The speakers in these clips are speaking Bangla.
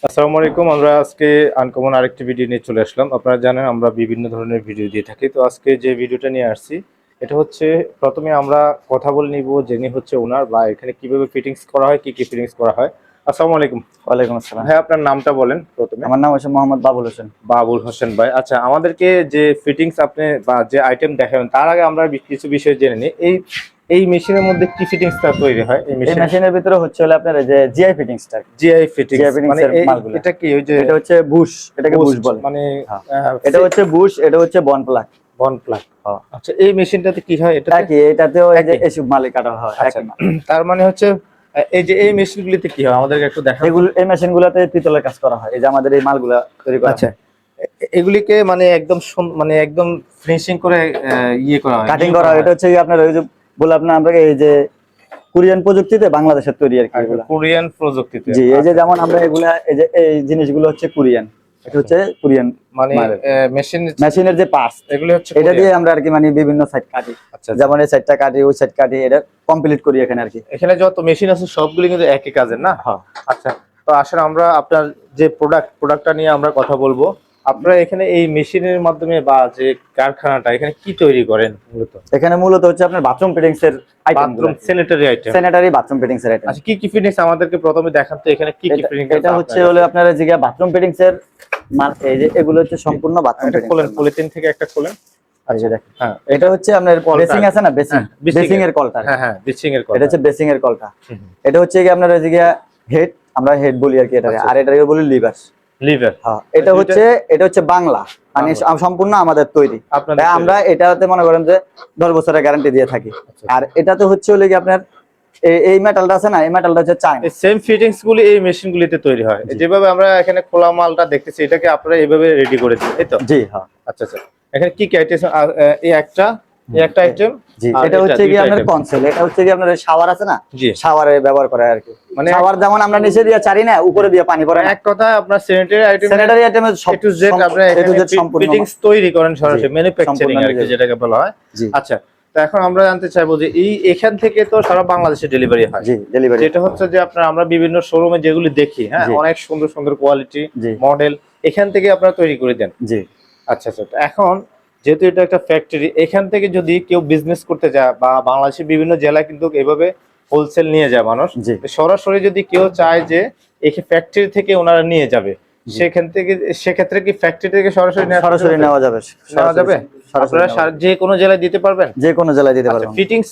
আসসালামু আলাইকুম। আমরা আজকে আনকমন আরেকটি ভিডিও নিয়ে চলে আসলাম। আপনারা জানেন আমরা বিভিন্ন ধরনের ভিডিও দিয়ে থাকি। তো আজকে যে ভিডিওটা নিয়ে আসছি এটা হচ্ছে, প্রথমে আমরা কথা বলে নিব যিনি হচ্ছে ওনার, বা এখানে কিভাবে ফিটিংস করা হয়, কি কি ফিটিংস করা হয়। আসসালামু আলাইকুম। ওয়ালাইকুম আসসালাম। ভাই আপনার নামটা বলেন প্রথমে। আমার নাম হচ্ছে মোহাম্মদ বাবুল হোসেন। বাবুল হোসেন ভাই। আচ্ছা, আমাদেরকে যে ফিটিংস আপনি বা যে আইটেম দেখাবেন তার আগে আমরা কিছু বিষয় জেনে নিই। এই মেশিনের মধ্যে কি ফিটিংসটা তৈরি হয় এই এই মেশিনে? মেশিনের ভিতরে হচ্ছে হলো আপনার এই যে জিআই ফিটিংসটা, জিআই ফিটিংস জিআই ফিটিংস মানে এর মালগুলো। এটা কি ওই যে এটা হচ্ছে বুশ, এটাকে বুশ বুস্ট বলে। মানে হ্যাঁ, এটা হচ্ছে বুশ, এটা হচ্ছে বন প্লাগ। বন প্লাগ। হ্যাঁ, আচ্ছা, এই মেশিনটাতে কি হয় এটাতে? একই, এটাতেও এই যে একই। এসব মালই কাটা হয় আচ্ছা, একই মাল। তার মানে হচ্ছে এই যে এই মেশিনগুলিতে কি হয় আমাদেরকে একটু দেখান। এগুলো এই মেশিনগুলোতে পিতলের কাজ করা হয়, এই যে আমাদের এই মালগুলা তৈরি করা আচ্ছা, হয়। এগুলিকে মানে একদম মানে একদম ফিনিশিং করে ইয়ে করা হয়, কাটিং নিউ করা করা হয়। হয়। এটা হচ্ছে আপনার ওই যে বললাম না আমরা, এই যে কোরিয়ান প্রযুক্তিতে বাংলাদেশের তৈরি আর কি এগুলা। কোরিয়ান প্রযুক্তিতে। জি, এই যে আচ্ছা, যেমন আমরা এগুলা, এই যে এই জিনিসগুলো হচ্ছে কোরিয়ান, এটা হচ্ছে কোরিয়ান মানে মাল। মেশিন মেশিনের যে পার্টস, এগুলি হচ্ছে এটা দিয়ে কোরিয়ান। আমরা আর কি মানে বিভিন্ন সাইড কাটি। আচ্ছা, আচ্ছা। যেমন এই সাইডটা কাটি, ওই সাইড কাটি, এটা কমপ্লিট করি এখানে আর কি। এখানে যত মেশিন আছে সবগুলি কিন্তু একই কাজের না? হ্যাঁ, আচ্ছা, তো আসলে আমরা আপনার যে প্রোডাক্টটা নিয়ে আমরা কথা বলবো। আপনারা এখানে এই মেশিনের মাধ্যমে বা যে কারখানাটা এখানে কি তৈরি করেন মূলত? এখানে মূলত হচ্ছে আপনার বাথরুম ফিটিংস এর আইটেম গুলো, bathroom sanitary item. Sanitary bathroom fittings এর আইটেম। আচ্ছা, কি কি ফিটিংস আমাদেরকে প্রথমে দেখান তো, এখানে কি কি ফিটিংস আছে এটা আপনার হচ্ছে কাছে? হলো আপনার যে বাথরুম ফিটিংস এর মাল, এই যে এগুলো হচ্ছে সম্পূর্ণ বাথরুম এটা ফিটিংস খোলেন, এর মাল। পলিথিন থেকে একটা খোলেন। এই আচ্ছা, যে দেখেন, হ্যাঁ, এটা হচ্ছে আপনার কলটা। বেসিং আছে না, বেসিং, হ্যাঁ, বেসিং এর কলটা। হ্যাঁ হ্যাঁ, বিচিং এর এটা কথা। হচ্ছে বেসিং এর কলটা। হুম, হুম। এটা হচ্ছে কি আপনার ওই যে হেড, আমরা হেড বলি আর কি এটা, আচ্ছা, আর এটাকে বলি লিভার। লিভার। হ্যাঁ, এটা হচ্ছে বাংলা, মানে বাংলা। সম্পূর্ণ আমাদের তৈরি। আপনাদের তাই তৈরি। আমরা এটাতে মনে করেন যে 10 বছরের গ্যারান্টি দিয়ে থাকি। আচ্ছা, আর এটাতে হচ্ছে হলো কি আপনার এই মেটালটা আছে না, এই মেটালটা হচ্ছে চায়না। এই সেম ফিটিংস গুলি এই মেশিনগুলিতে তৈরি হয়। জি। যেভাবে আমরা এখানে খোলা মালটা দেখতেছি এটাকে আপনারা এইভাবে রেডি করে দিন, তাই তো? জি হ্যাঁ। আচ্ছা, আচ্ছা। এখানে কি কি আইটেম? এই একটা আইটেম। জি, আর এটা হচ্ছে কি দুইটা আপনার আইটেম। কনসেল, এটা হচ্ছে কি আপনার শাওয়ার আছে না, জি। শাওয়ারে ব্যবহার করা হয় আর কি। মানে শাওয়ার যেমন আমরা নিচে দিয়ে চারি না, উপরে দিয়ে পানি পড়ে না, এক কথা আপনার স্যানিটারি আইটেম, স্যানিটারি আইটেমের এ টু জেড আপনারা এখানে সম্পূর্ণ। ফিটিংস তৈরি করেন সরাসরি, জি, ম্যানুফ্যাকচারিং সম্পূর্ণ আর কি নিজের। যেটাকে বলা হয়। জি আচ্ছা, তো এখন আমরা জানতে চাইবো যে এখান থেকে তো সারা বাংলাদেশে ডেলিভারি হয়। জি, ডেলিভারি। যেটা হচ্ছে যে আমরা বিভিন্ন শোরুমে যেগুলি দেখি, হ্যাঁ, জি অনেক সুন্দর সুন্দর কোয়ালিটি জি মডেল এখান থেকে আপনারা তৈরি করে দেন। জি আচ্ছা, আচ্ছা। তো এখন যেহেতু এটা একটা ফ্যাক্টরি, এখান থেকে যদি কেউ বিজনেস করতে যায় বা বাংলাদেশের বিভিন্ন জেলায় কিন্তু এভাবে হোলসেল নিয়ে যায় মানুষ, জি তো সরাসরি যদি কেউ চায় যে এই ফ্যাক্টরি থেকে ওনারা নিয়ে যাবে, জি। সেক্ষেত্রে কি ফ্যাক্টরি থেকে সরাসরি সরাসরি নেওয়া যাবে, নেওয়া যাবে? সরাসরি আপনারা নেওয়া যাবে। যে কোনো জেলায় দিতে পারবেন? যে কোনো জেলায় দিতে আচ্ছা, পারবেন। ফিটিংস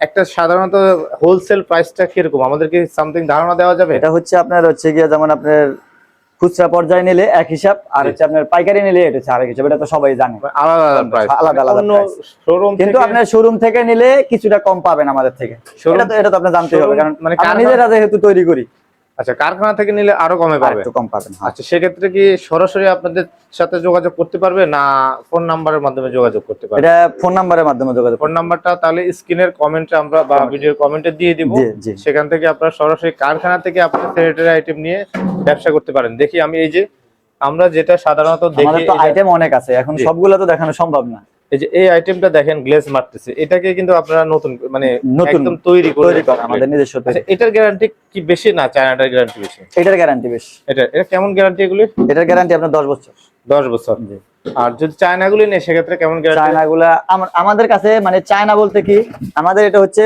একটা সাধারণত হোলসেল প্রাইসটা কিরকম আমাদেরকে সামথিং ধারণা দেওয়া যাবে? এটা হচ্ছে আপনার হচ্ছে গিয়ে যেমন আপনার খুচরা পর্যায়ে নিলে এক হিসাব, আর জি। হচ্ছে আপনার পাইকারি নিলে এটা হচ্ছে আরেক হিসাব, এটা তো সবাই জানে। আলাদা আলাদা প্রাইস, আলাদা আলাদা অন্য প্রাইস। শোরুম কিন্তু থেকে। আপনার শোরুম থেকে নিলে কিছুটা কম পাবেন আমাদের থেকে। এটা তো আপনি জানতেই হবে, কারণ মানে আমরা নিজেরা যেহেতু তৈরি করি। আচ্ছা, কারখানা থেকে নিলে আরো কমে আর পাবে? একটু কম পাবেন। হ্যাঁ। আচ্ছা, সেক্ষেত্রে কি সরাসরি আপনাদের সাথে যোগাযোগ করতে পারবে না ফোন নাম্বারের মাধ্যমে যোগাযোগ করতে পারবে? এটা ফোন নাম্বারের মাধ্যমে যোগাযোগ ফোন করতে হবে। নাম্বারটা তাহলে স্ক্রিনের কমেন্টে আমরা বা ভিডিওর কমেন্টে দিয়ে দিব। জি জি সেখান থেকে আপনারা সরাসরি কারখানা থেকে আপনার স্যানিটারি আইটেম নিয়ে ব্যবসা করতে পারেন। দেখি আমি এই যে আমরা যেটা সাধারণত দেখি, আমাদের তো আইটেম অনেক আছে, এখন জি। সবগুলো তো দেখানো সম্ভব না। এই যে এই আইটেমটা দেখেন, গ্লেজ মারতেছে, এটাকে কিন্তু আপনারা নতুন মানে নতুন একদম তৈরি করে আমাদের নিজস্ব আচ্ছা, তৈরি। এটার গ্যারান্টি কি বেশি না চায়নাটার গ্যারান্টি বেশি? এটার গ্যারান্টি বেশি। এটা কেমন গ্যারান্টি এগুলি? এটার গ্যারান্টি আপনার 10 বছর। 10 বছর। জি। আর যদি চায়নাগুলি নেই সেক্ষেত্রে কেমন গ্যারান্টি? চায়নাগুলা আমাদের কাছে মানে চায়না বলতে কি, আমাদের এটা হচ্ছে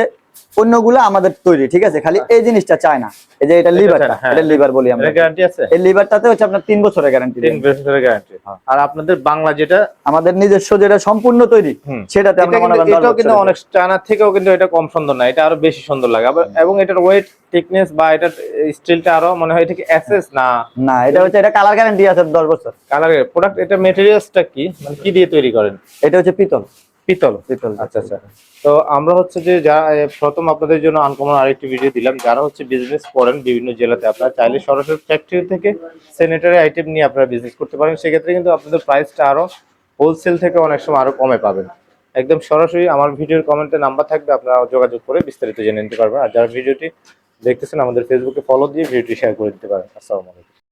অন্যগুলো আমাদের তৈরি, ঠিক আছে, খালি এই জিনিসটা চায়না। এই যে এটা লিভারটা, হ্যাঁ। এটা লিভার বলি আমরা। এর গ্যারান্টি আছে? এই লিভারটাতে হচ্ছে আপনার 3 বছরের গ্যারান্টি। 3 বছরের গ্যারান্টি। হ্যাঁ। আর আপনাদের বাংলা যেটা আমাদের নিজস্ব যেটা সম্পূর্ণ তৈরি, সেটাতে আমরা মনে করেন 10 এটাও কিন্তু বছরের। অনেক, চায়নার থেকেও কিন্তু এটা কম সুন্দর না, এটা আরো বেশি সুন্দর লাগে। এবং এটার ওয়েট থিকনেস বা এটার স্টিলটা আরো মনে হয় এটা কি এসএস না? না, এটা হচ্ছে এটা কালার গ্যারান্টি আছে 10 বছর। কালার প্রোডাক্ট, এটা ম্যাটেরিয়ালসটা কি, মানে কি দিয়ে তৈরি করেন? এটা হচ্ছে পিতল। পিতল। পিতল। আচ্ছা, আচ্ছা। তো আমরা হচ্ছে যে যারা প্রথম আপনাদের জন্য আনকমন আরেকটি ভিডিও দিলাম, যারা হচ্ছে বিজনেস করেন বিভিন্ন জেলাতে, আপনারা চাইলে সরাসরি ফ্যাক্টরি থেকে স্যানিটারি আইটেম নিয়ে আপনারা বিজনেস করতে পারেন। সেক্ষেত্রে কিন্তু আপনাদের প্রাইসটা আরো হোলসেল থেকে অনেক সময় আরো কমে পাবেন। একদম সরাসরি আমার ভিডিওর কমেন্টে নাম্বার থাকবে, আপনারা যোগাযোগ করে বিস্তারিত জেনে নিতে পারবেন। আর যারা ভিডিওটি দেখতেছেন আমাদের ফেসবুকে ফলো দিয়ে ভিডিওটি শেয়ার করে দিতে পারেন। আসসালামু আলাইকুম।